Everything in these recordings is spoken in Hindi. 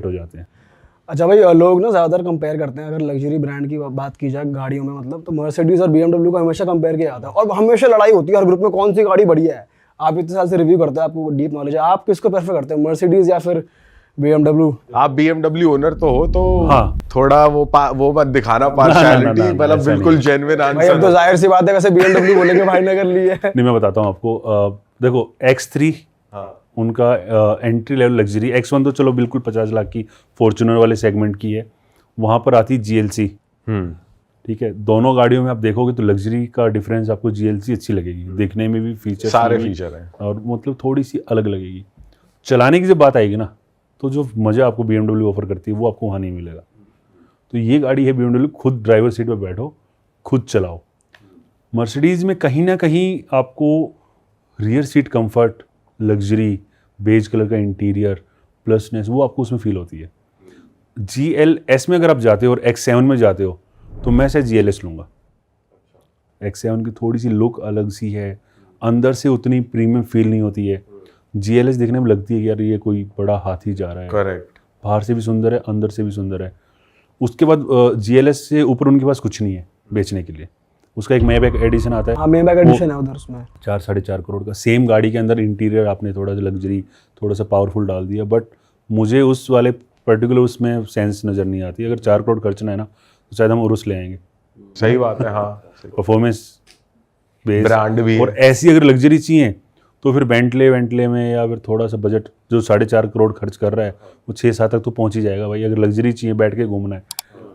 हो जाते हैं। अच्छा भाई, लोग ना ज़्यादातर कंपेयर करते हैं, अगर लग्जरी ब्रांड की बात की जाए गाड़ियों में, मतलब तो मर्सिडीज और BMW को हमेशा कंपेयर किया जाता है और हमेशा लड़ाई होती है हर ग्रुप में कौन सी गाड़ी बढ़िया है। आप इतने साल से रिव्यू करते हैं, आपको डीप नॉलेज है, आप किसको प्रेफर करते हैं, मर्सिडीज या फिर BMW? आप BMW ओनर तो हो, तो हाँ। थोड़ा वो मत दिखाना पार्शियलिटी, मतलब ऐसा बिल्कुल नहीं। जेन्युइन भाई आंसर। अब तो जाहिर सी बात है, वैसे BMW बोलेंगे भाई ने कर ली है। नहीं, मैं बताता हूँ आपको। देखो X3 उनका एंट्री लेवल लग्जरी, X1 तो चलो बिल्कुल 50 लाख की फॉर्च्यूनर वाले सेगमेंट की है, वहाँ पर आती GLC। ठीक है, दोनों गाड़ियों में आप देखोगे तो लग्जरी का डिफरेंस आपको GLC अच्छी लगेगी, देखने में भी फीचर सारे फीचर हैं और मतलब थोड़ी सी अलग लगेगी। चलाने की जब बात आएगी ना, तो जो मज़ा आपको BMW ऑफर करती है वो आपको वहाँ नहीं मिलेगा। तो ये गाड़ी है BMW, खुद ड्राइवर सीट पर बैठो, खुद चलाओ। मर्सिडीज़ में कहीं ना कहीं आपको rear seat comfort, luxury, beige colour का इंटीरियर, प्लसनेस, वो आपको उसमें फील होती है। GLS में अगर आप जाते हो और X7 में जाते हो तो मैं शायद GLS लूँगा। X7 की थोड़ी सी लुक अलग सी है, अंदर से उतनी प्रीमियम फील नहीं होती है। GLS देखने में लगती है कि यार ये कोई बड़ा हाथी जा रहा है। करेक्ट। बाहर से भी सुंदर है, अंदर से भी सुंदर है। उसके बाद GLS से ऊपर उनके पास कुछ नहीं है बेचने के लिए। उसका एक मेबैक एडिशन आता है। हाँ, मेबैक एडिशन है उधर, उसमें 4-4.5 करोड़ का। सेम गाड़ी के अंदर इंटीरियर आपने थोड़ा सा लग्जरी, थोड़ा सा पावरफुल डाल दिया, बट मुझे उस वाले पर्टिकुलर उसमें सेंस नज़र नहीं आती। अगर 4 करोड़ खर्चना है ना तो शायद हम उरुस ले आएंगे। सही बात है। हाँ, परफॉर्मेंस बेस ब्रांड भी और ऐसी अगर लग्जरी चाहिए तो फिर बेंटले में, या फिर थोड़ा सा बजट जो 4.5 करोड़ खर्च कर रहा है वो 6-7 तक तो पहुंच ही जाएगा भाई। अगर लग्जरी चाहिए बैठ के घूमना है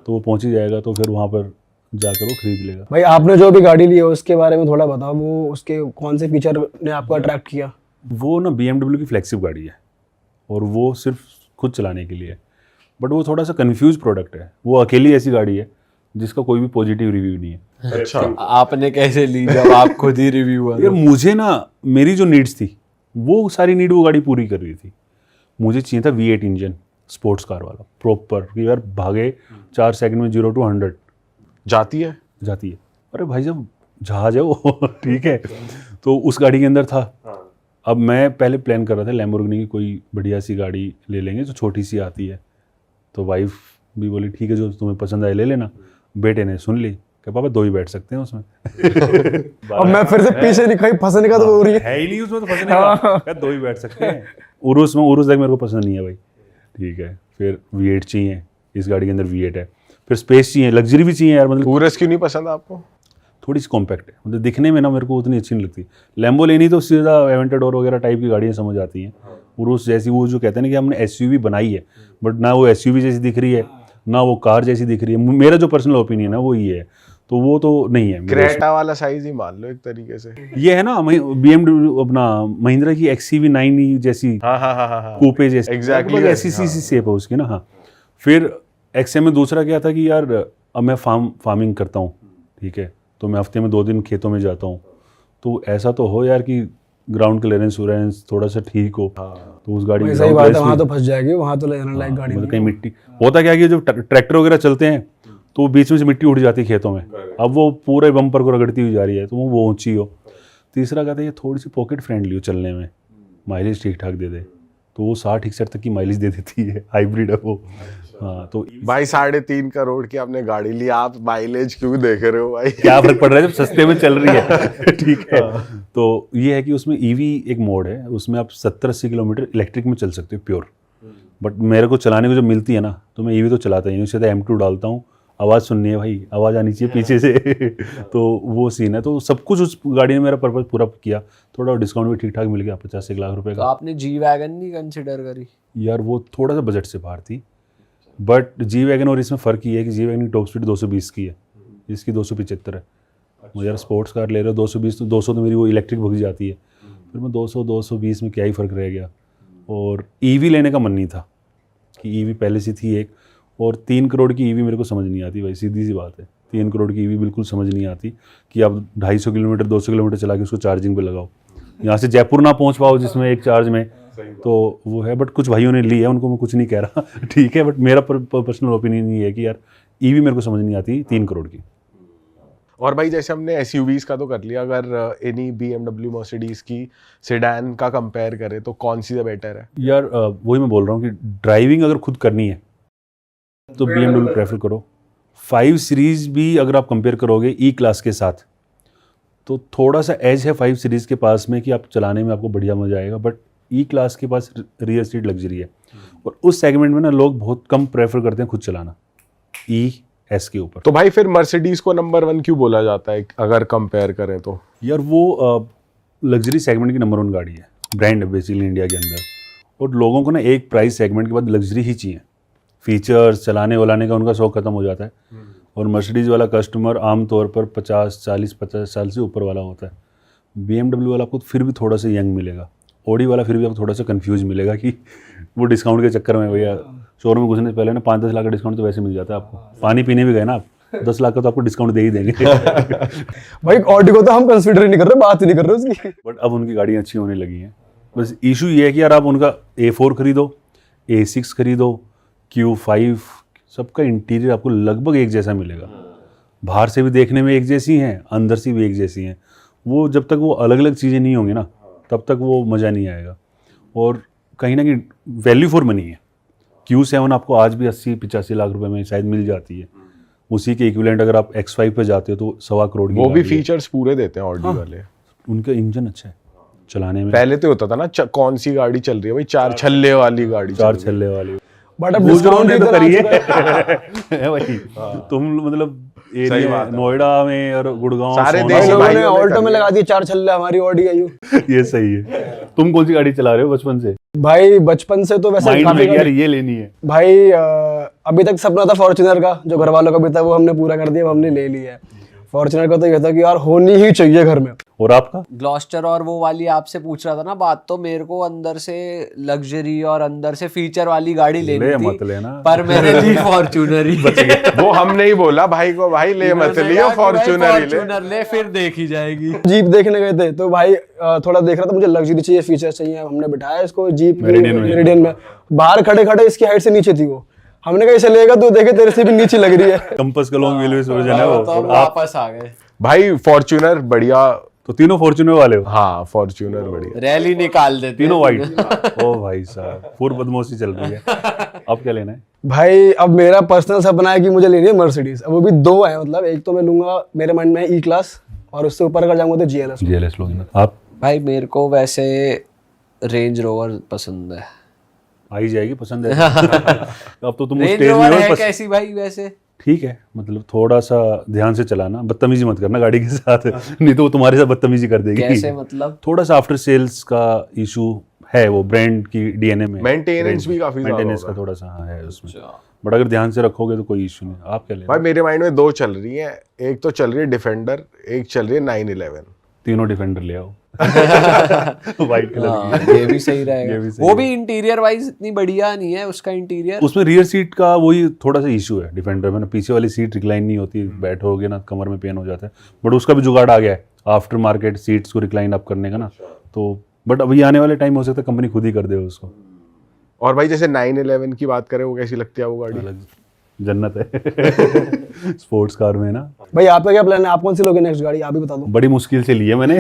तो वो पहुंच ही जाएगा, तो फिर वहाँ पर जाकर वो खरीद लेगा। भाई आपने जो भी गाड़ी ली है उसके बारे में थोड़ा बताओ, वो उसके कौन से फीचर ने आपको अट्रैक्ट किया? वो ना BMW की फ्लैगशिप गाड़ी है और वो सिर्फ खुद चलाने के लिए है, बट वो थोड़ा सा कंफ्यूज प्रोडक्ट है। वो अकेली ऐसी गाड़ी है जिसका कोई भी पॉजिटिव रिव्यू नहीं है। अच्छा। आपने कैसे ली जब आप खुद ही रिव्यू हुआ? यार मुझे ना, मेरी जो नीड्स थी वो सारी नीड वो गाड़ी पूरी कर रही थी। मुझे चाहिए था V8 इंजन, स्पोर्ट्स कार वाला प्रॉपर, कि यार भागे 4 सेकंड में 0 to 100 जाती है। अरे भाई जब जहाज है वो ठीक है, तो उस गाड़ी के अंदर था। अब मैं पहले प्लान कर रहा था लैम्बोर्गिनी की कोई बढ़िया सी गाड़ी ले लेंगे जो छोटी सी आती है, तो वाइफ भी बोली ठीक है जो तुम्हें पसंद आए ले लेना। बेटे ने सुन ली कि पापा 2 ही बैठ सकते हैं उसमें। अब मैं फिर से पीछे नहीं, कहीं फंसने का तो हो रही है ही नहीं उसमें, तो फंसने का 2 ही बैठ सकते हैं। उरुस देख मेरे को पसंद नहीं है भाई। ठीक है, फिर V8 चाहिए, इस गाड़ी के अंदर V8 है। फिर स्पेस चाहिए, लग्जरी भी चाहिए यार, मतलब उरस क्यों नहीं पसंद आपको? थोड़ी सी कॉम्पैक्ट है, मतलब दिखने में ना मेरे को उतनी अच्छी नहीं लगती। लैम्बोर्गिनी तो सीधा एवेंटाडोर वगैरह टाइप की गाड़ियाँ समझ आती हैं। उरुस जैसी, वो जो कहते हैं ना कि हमने SUV बनाई है, बट ना वो SUV जैसी दिख रही है ना वो कार जैसी दिख रही है। मेरा जो पर्सनल ओपिनियन है वो ये है, तो वो तो नहीं है। क्रेटा वाला साइज ही मान लो एक तरीके से। ये है ना BMW अपना महिंद्रा की XCV9 जैसी, हाँ कूपे जैसी, Exactly, ऐसी सी शेप है उसकी ना। हाँ, फिर XM में दूसरा क्या था कि यार अब मैं फार्मिंग करता हूँ, ठीक है, तो मैं हफ्ते में 2 दिन खेतों में जाता हूँ, तो ऐसा तो हो यार कि ग्राउंड क्लियरेंस थोड़ा सा ठीक हो। तो उस गाड़ी में सही बात है, वहाँ तो फंस जाएगी, वहाँ तो लेने लायक गाड़ी मतलब कहीं मिट्टी होता क्या है कि जब ट्रैक्टर वगैरह चलते हैं तो बीच में से मिट्टी उड़ जाती है खेतों में, अब वो पूरे बम्पर को रगड़ती हुई जा रही है, तो वो ऊंची हो। तीसरा कहते हैं ये थोड़ी सी पॉकेट फ्रेंडली हो चलने में, माइलेज ठीक ठाक दे दे, तो वो 60-61 तक की माइलेज दे देती है, हाइब्रिड है वो। हाँ, तो भाई 3.5 करोड़ की आपने गाड़ी ली, आप माइलेज क्यों देख रहे हो भाई? क्या फर्क पड़ रहा है जब सस्ते में चल रही है ठीक है। तो ये है कि उसमें EV एक मोड है, उसमें आप 70-80 किलोमीटर इलेक्ट्रिक में चल सकते हो प्योर। बट मेरे को चलाने को जब मिलती है ना तो मैं EV तो चलाता ही नहीं, उससे M2 डालता हूँ, आवाज़ सुननी है भाई, आवाज़ आनी चाहिए पीछे से तो वो सीन है। तो सब कुछ उस गाड़ी ने मेरा पर्पज पूरा किया। थोड़ा डिस्काउंट भी ठीक ठाक मिल गया, 50-1 लाख रुपए तो का। आपने G-Wagon नहीं कंसिडर करी? यार वो थोड़ा सा बजट से बाहर थी, बट G-Wagon और इसमें फ़र्क ये है कि G-Wagon की टॉप स्पीड 220 की है, इसकी 275 है। मुझे यार स्पोर्ट्स कार ले रहे हो 220, तो 200 तो मेरी वो इलेक्ट्रिक भग जाती है, फिर मैं 200-220 में क्या ही फ़र्क रह गया। और EV लेने का मन नहीं था कि EV पहले से थी एक, और 3 करोड़ की EV मेरे को समझ नहीं आती भाई, सीधी सी बात है। 3 करोड़ की EV बिल्कुल समझ नहीं आती कि आप 250 किलोमीटर 200 किलोमीटर चला के उसको चार्जिंग पे लगाओ, यहाँ से जयपुर ना पहुँच पाओ जिसमें एक चार्ज में, तो वो है। बट कुछ भाइयों ने ली है, उनको मैं कुछ नहीं कह रहा ठीक है, बट मेरा पर्सनल ओपिनियन ये है कि यार EV मेरे को समझ नहीं आती 3 करोड़ की। और भाई जैसे हमने एसयूवीज का तो कर लिया, अगर एनी BMW मर्सिडीज की सेडान का कंपेयर करें तो कौन सी बेटर है? यार वही मैं बोल रहा हूँ कि ड्राइविंग अगर खुद करनी है तो BMW प्रेफर करो। 5 सीरीज भी अगर आप कंपेयर करोगे ई क्लास के साथ तो थोड़ा सा एज है 5 सीरीज के पास में कि आप चलाने में आपको बढ़िया मजा आएगा, बट ई क्लास के पास रियर सीट लग्जरी है और उस सेगमेंट में ना लोग बहुत कम प्रेफर करते हैं खुद चलाना ई एस के ऊपर। तो भाई फिर मर्सिडीज को नंबर 1 क्यों बोला जाता है अगर कंपेयर करें तो? यार वो लग्जरी सेगमेंट की नंबर 1 गाड़ी है, ब्रांड है बेसिकली इंडिया के अंदर, और लोगों को ना एक प्राइस सेगमेंट के बाद लग्जरी ही चाहिए। फीचर्स चलाने वलाने का उनका शौक खत्म हो जाता है और मर्सिडीज़ वाला कस्टमर आमतौर पर 50 साल से ऊपर वाला होता है। BMW वाला आपको फिर भी थोड़ा सा यंग मिलेगा, ऑडी वाला फिर भी आपको थोड़ा सा कंफ्यूज मिलेगा कि वो डिस्काउंट के चक्कर में भैया शोरूम में घुसने से पहले ना 5-10 लाख का डिस्काउंट तो वैसे मिल जाता है आपको। पानी पीने भी गए ना आप 10 लाख का तो आपको डिस्काउंट दे ही देंगे। भाई ऑडी को तो हम कंसीडर ही नहीं कर रहे, बात ही नहीं कर रहे उसकी। बट अब उनकी गाड़ियाँ अच्छी होने लगी हैं। बस इशू ये है कि यार आप उनका A4 खरीदो, A6 खरीदो, Q5, सबका इंटीरियर आपको लगभग एक जैसा मिलेगा। बाहर से भी देखने में एक जैसी हैं, अंदर से भी एक जैसी हैं। वो जब तक वो अलग अलग चीज़ें नहीं होंगी ना तब तक वो मज़ा नहीं आएगा। और कहीं ना कहीं वैल्यू फॉर मनी है। Q7 आपको आज भी 80-85 लाख रुपए में शायद मिल जाती है। उसी के इक्विवेलेंट अगर आप X5 पे जाते हो तो 1.25 करोड़ की वो भी गाड़ी है। फीचर्स पूरे देते हैं ऑडी वाले। उनका इंजन अच्छा है चलाने में। पहले तो होता था ना कौन सी गाड़ी चल रही है भाई, 4 छल्ले वाली गाड़ी चल 4 रही है। छल्ले वाली बट अब गुजरों ने डिस्काउंट तो इतना करी आ चुका है भाई। तुम मतलब सही एरिया बात है। नोएडा में और गुड़गांव सारे सोना- भाई देश लोगों ने भाइयों ने ऑल्टो कर में लिया। लगा दिए 4 छल्ले, हमारी ऑडी आई। ये सही है। तुम कौन सी गाड़ी चला रहे हो बचपन से? भाई बचपन से तो वैसे माइंड काफी में यार गाड़ी- ये लेनी है। भाई अभी तक सपना था फॉर्च्यूनर का, जो घर वालों का भी था वो हमने पूरा कर दिया, वो हमने ले लिया है। फॉर्च्यूनर का तो ये था कि यार होनी ही चाहिए घर में। और आपका? ग्लॉस्टर और वो वाली आपसे पूछ रहा था ना बात, तो मेरे को अंदर से लग्जरी और अंदर से फीचर वाली गाड़ी लेनी ले थी, मत लेना। पर मैंने ली फॉर्च्यूनर ही। वो हमने ही बोला भाई को, भाई ले मत मैंने लियो कहा कि भाई फॉर्च्यूनर ही ले। फॉर्च्यूनर ले फिर देखी जाएगी। जीप देखने गए थे तो भाई थोड़ा देख रहा था, मुझे लग्जरी चाहिए, फीचर चाहिए। हमने बिठाया इसको जीप मेरिडियन में, बाहर खड़े खड़े इसकी हाइट से नीचे थी वो। हमने कहा इसे लेगा तो देखे तेरे से भी नीचे लग रही है। कंपास का लॉन्ग व्हील वर्जन है वो। तो और हम आप वापस आ गए, भाई फॉर्च्यूनर बढ़िया। तो तीनों फॉर्च्यूनर वाले हो? हाँ फॉर्च्यूनर बढ़िया। रैली निकाल देते तीनों वाइट। ओ भाई साहब पूर्व बदमाशी चल रही है। अब क्या लेना है? भाई अब मेरा पर्सनल सपना है कि मुझे लेनी है मर्सिडीज। अब वो भी 2 है, मतलब एक तो मैं लूंगा, मेरे माइंड में है ई क्लास, और उससे ऊपर अगर जाऊंगा तो GLS। GLS लोगे ना आप? भाई मेरे को वैसे रेंज रोवर पसंद है। आ ही जाएगी पसंद है। अब तो तुम उस रेंज स्टेज में रोवर हो है बस। कैसी भाई वैसे? ठीक है, मतलब थोड़ा सा ध्यान से चलाना, बदतमीजी मत करना गाड़ी के साथ, नहीं तो वो तुम्हारे साथ बदतमीजी कर देगी। कैसे मतलब? थोड़ा सा आफ्टर सेल्स का इशू है, वो ब्रांड की DNA में। Maintenance भी काफी ज्यादा मेंटेनेंस होगा। का थोड़ा सा हाँ है उसमें, बट अगर ध्यान से रखोगे तो कोई इशू नहीं। आप क्या ले रहे भाई हो? मेरे माइंड में 2 चल रही हैं, एक तो चल रही है डिफेंडर, एक चल रही है 911। तीनों डिफेंडर ले आओ। वाइट कलर हाँ, की। ये भी सही रहेगा। ये भी सही वो भी इंटीरियर वाइज इतनी बढ़िया नहीं है उसका इंटीरियर। उसमें रियर सीट का वही थोड़ा सा इशू है डिफेंडर में ना, पीछे वाली सीट रिक्लाइन नहीं होती, बैठोगे ना कमर में पेन हो जाता है। बट उसका भी जुगाड़ आ गया है आफ्टर मार्केट सीट्स को रिक्लाइन अप करने का ना, तो बट अभी आने वाले टाइम हो सकता है कंपनी खुद ही कर दे उसको। और भाई जैसे 911 की बात करें, वो कैसी लगती है वो गाड़ी? अलग जन्नत है स्पोर्ट्स कार में ना। भाई आपका क्या प्लान है? आप कौन सी लोगे नेक्स्ट गाड़ी? आप ही बता दो। बड़ी मुश्किल से ली है मैंने।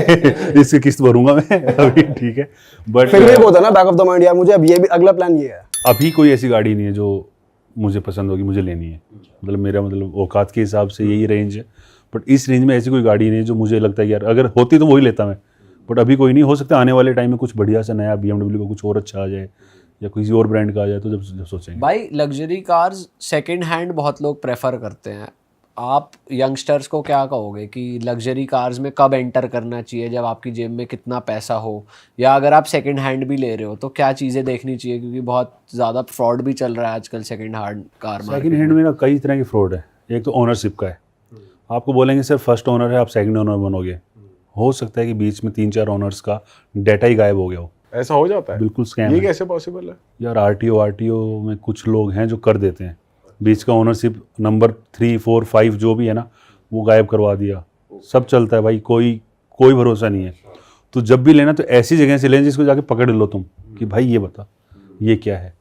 इसकी किस्त भरूंगा मैं अभी, ठीक है। बट फिर भी होता है ना बैक ऑफ द माइंड, यार मुझे अब ये भी अगला प्लान ये है। अभी कोई ऐसी गाड़ी नहीं है जो मुझे पसंद होगी मुझे लेनी है, मतलब मेरा मतलब औकात के हिसाब से यही रेंज है। बट इस रेंज में ऐसी कोई गाड़ी नहीं है जो मुझे लगता है यार अगर होती तो वही लेता मैं, बट अभी कोई नहीं। हो सकता है आने वाले टाइम में कुछ बढ़िया सा नया BMW का कुछ और अच्छा आ जाए या किसी और ब्रांड का आ जाए, तो जब सोचेंगे। भाई लग्जरी कार्स सेकंड हैंड बहुत लोग प्रेफर करते हैं। आप यंगस्टर्स को क्या कहोगे कि लग्जरी कार्स में कब एंटर करना चाहिए, जब आपकी जेब में कितना पैसा हो, या अगर आप सेकंड हैंड भी ले रहे हो तो क्या चीज़ें देखनी चाहिए? क्योंकि बहुत ज़्यादा फ्रॉड भी चल रहा है आजकल सेकंड हैंड कार में। सेकंड हैंड में ना कई तरह की फ्रॉड है। एक तो ओनरशिप का है, आपको बोलेंगे सर फर्स्ट ओनर है आप सेकंड ओनर बनोगे, हो सकता है कि बीच में 3-4 ओनर्स का डाटा ही गायब हो गया हो। ऐसा हो जाता है? बिल्कुल स्कैम ये है कैसे पॉसिबल है? यार। RTO में कुछ लोग हैं जो कर देते हैं, बीच का ओनरशिप नंबर 3, 4, 5 जो भी है ना वो गायब करवा दिया। सब चलता है भाई, कोई भरोसा नहीं है। तो जब भी लेना तो ऐसी जगह से लें जिसको जाके पकड़ लो तुम कि भाई ये बता ये क्या है।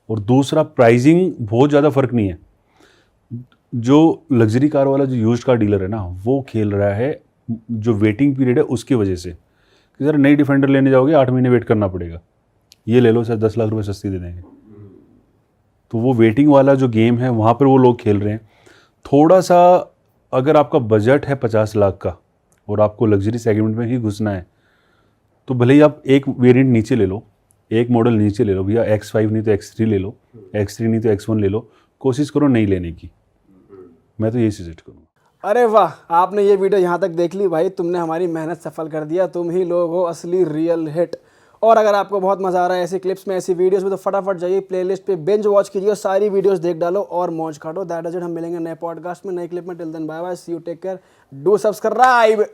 और दूसरा प्राइसिंग बहुत ज़्यादा फर्क नहीं है। जो लग्जरी कार वाला जो यूज्ड कार डीलर है ना, वो खेल रहा है जो वेटिंग पीरियड है उसकी वजह से कि सर नई डिफेंडर लेने जाओगे 8 महीने वेट करना पड़ेगा, ये ले लो सर 10 लाख रुपए सस्ती दे देंगे। तो वो वेटिंग वाला जो गेम है वहाँ पर वो लोग खेल रहे हैं। थोड़ा सा अगर आपका बजट है 50 लाख का और आपको लग्जरी सेगमेंट में ही घुसना है तो भले ही आप एक वेरिएंट नीचे ले लो, एक मॉडल नीचे ले लो भैया, X5 नहीं तो X3 ले लो, X3 नहीं तो X1 ले लो, कोशिश करो नहीं लेने की। मैं तो यही सजेस्ट करूँगा। अरे वाह, आपने ये वीडियो यहाँ तक देख ली भाई, तुमने हमारी मेहनत सफल कर दिया। तुम ही लोग हो असली रियल हिट। और अगर आपको बहुत मज़ा आ रहा है ऐसी क्लिप्स में, ऐसी वीडियोस में, तो फटाफट जाइए प्लेलिस्ट पे बिंज वॉच कीजिए और सारी वीडियोस देख डालो और मौज काटो। That is it. हम मिलेंगे नए पॉडकास्ट में, नए क्लिप में। Till then bye bye, see you, take care, do subscribe.